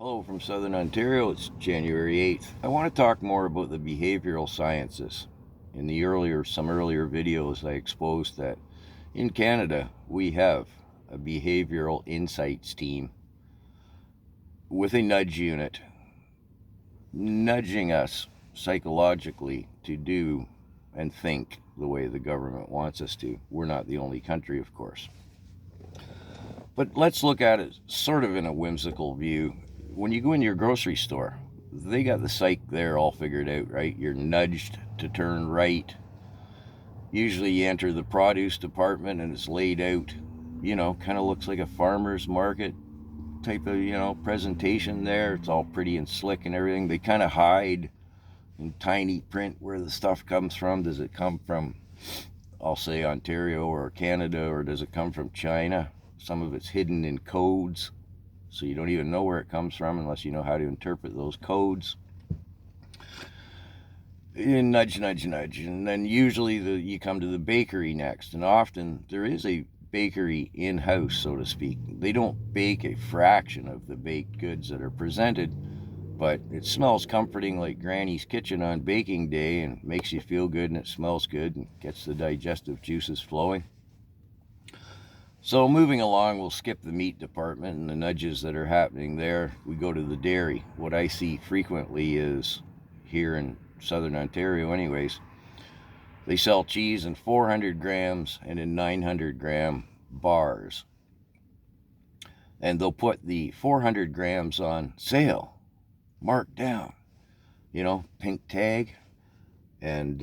Hello from Southern Ontario. It's January 8th. I want to talk more about the behavioral sciences. In some earlier videos, I exposed that in Canada we have a behavioral insights team with a nudge unit nudging us psychologically to do and think the way the government wants us to. We're not the only country, of course. But let's look at it sort of in a whimsical view. When you go in your grocery store, they got the psych there all figured out, right? You're nudged to turn right. Usually you enter the produce department and it's laid out, kind of looks like a farmer's market type of, presentation there. It's all pretty and slick and everything. They kind of hide in tiny print where the stuff comes from. Does it come from, I'll say, Ontario or Canada, or does it come from China? Some of it's hidden in codes, so you don't even know where it comes from unless you know how to interpret those codes. And nudge, nudge, nudge. And then usually you come to the bakery next, and often there is a bakery in-house, so to speak. They don't bake a fraction of the baked goods that are presented, but it smells comforting like Granny's kitchen on baking day and makes you feel good, and it smells good and gets the digestive juices flowing. So moving along, we'll skip the meat department and the nudges that are happening there. We go to the dairy. What I see frequently is, here in Southern Ontario anyways, they sell cheese in 400 grams and in 900 gram bars. And they'll put the 400 grams on sale, marked down, pink tag. And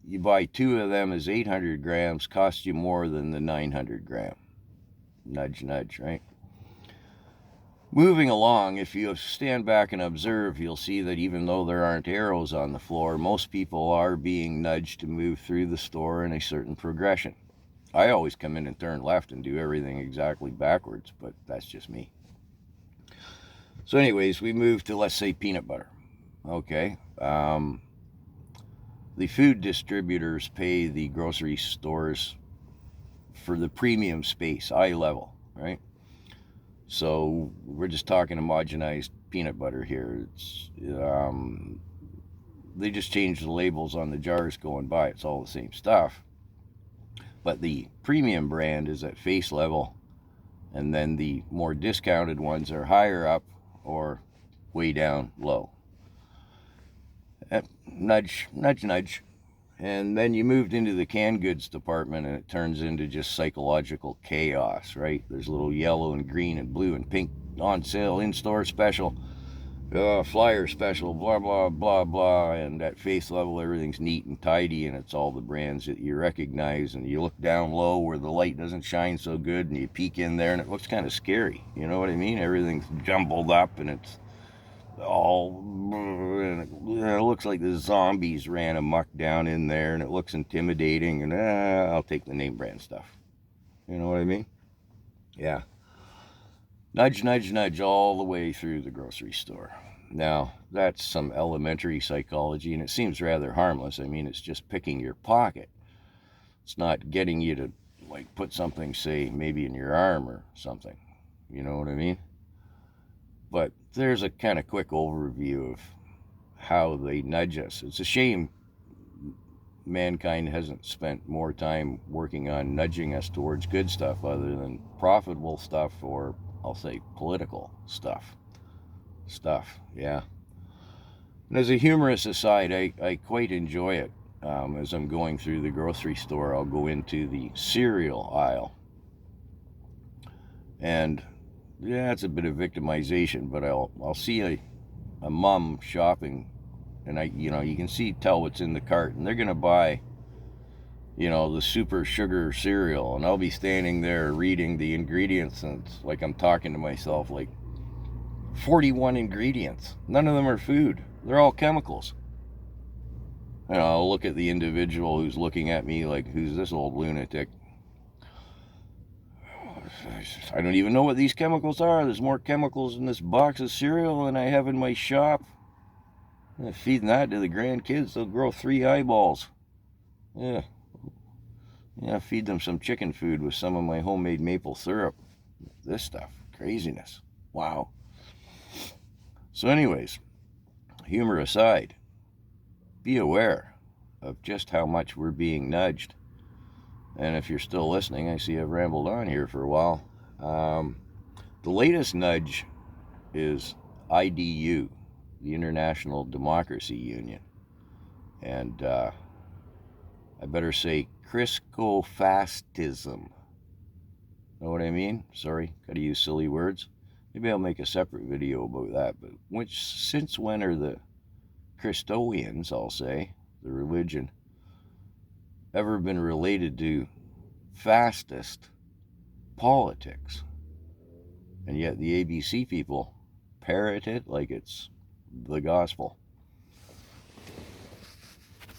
you buy two of them as 800 grams, costs you more than the 900 gram. Nudge, nudge, right? Moving along, if you stand back and observe, you'll see that even though there aren't arrows on the floor, most people are being nudged to move through the store in a certain progression. I always come in and turn left and do everything exactly backwards, but that's just me. So anyways, we move to, let's say, peanut butter. Okay. The food distributors pay the grocery stores for the premium space, eye level, right? So we're just talking homogenized peanut butter here. They just change the labels on the jars going by. It's all the same stuff. But the premium brand is at face level, and then the more discounted ones are higher up or way down low. Nudge, nudge, nudge. And then you moved into the canned goods department, and it turns into just psychological chaos, right? There's little yellow and green and blue and pink on sale, in-store special, flyer special, blah, blah, blah, blah. And at face level, everything's neat and tidy, and it's all the brands that you recognize. And you look down low where the light doesn't shine so good, and you peek in there, and it looks kind of scary. You know what I mean? Everything's jumbled up, and it's all, and it looks like the zombies ran amok down in there, and it looks intimidating, and I'll take the name brand stuff. You know what I mean? Yeah. Nudge, nudge, nudge all the way through the grocery store. Now, that's some elementary psychology, and it seems rather harmless. I mean, it's just picking your pocket. It's not getting you to, like, put something, say, maybe in your arm or something. You know what I mean? But there's a kind of quick overview of how they nudge us. It's a shame mankind hasn't spent more time working on nudging us towards good stuff other than profitable stuff, or I'll say political stuff. Yeah. And as a humorous aside, I quite enjoy it. As I'm going through the grocery store, I'll go into the cereal aisle. And yeah, it's a bit of victimization, but I'll see a mom shopping, and you can tell what's in the cart, and they're gonna buy, the super sugar cereal, and I'll be standing there reading the ingredients, and it's like I'm talking to myself, like 41 ingredients. None of them are food. They're all chemicals. And I'll look at the individual who's looking at me like, who's this old lunatic? I don't even know what these chemicals are. There's more chemicals in this box of cereal than I have in my shop. I'm feeding that to the grandkids. They'll grow 3 eyeballs. Yeah, feed them some chicken food with some of my homemade maple syrup. This stuff, craziness. Wow. So anyways, humor aside, be aware of just how much we're being nudged. And if you're still listening, I see I've rambled on here for a while. The latest nudge is IDU, the International Democracy Union. And I better say Christofascism. Know what I mean? Sorry, gotta use silly words. Maybe I'll make a separate video about that. But since when are the Christoians, I'll say, the religion, ever been related to fastest politics? And yet the ABC people parrot it like it's the gospel.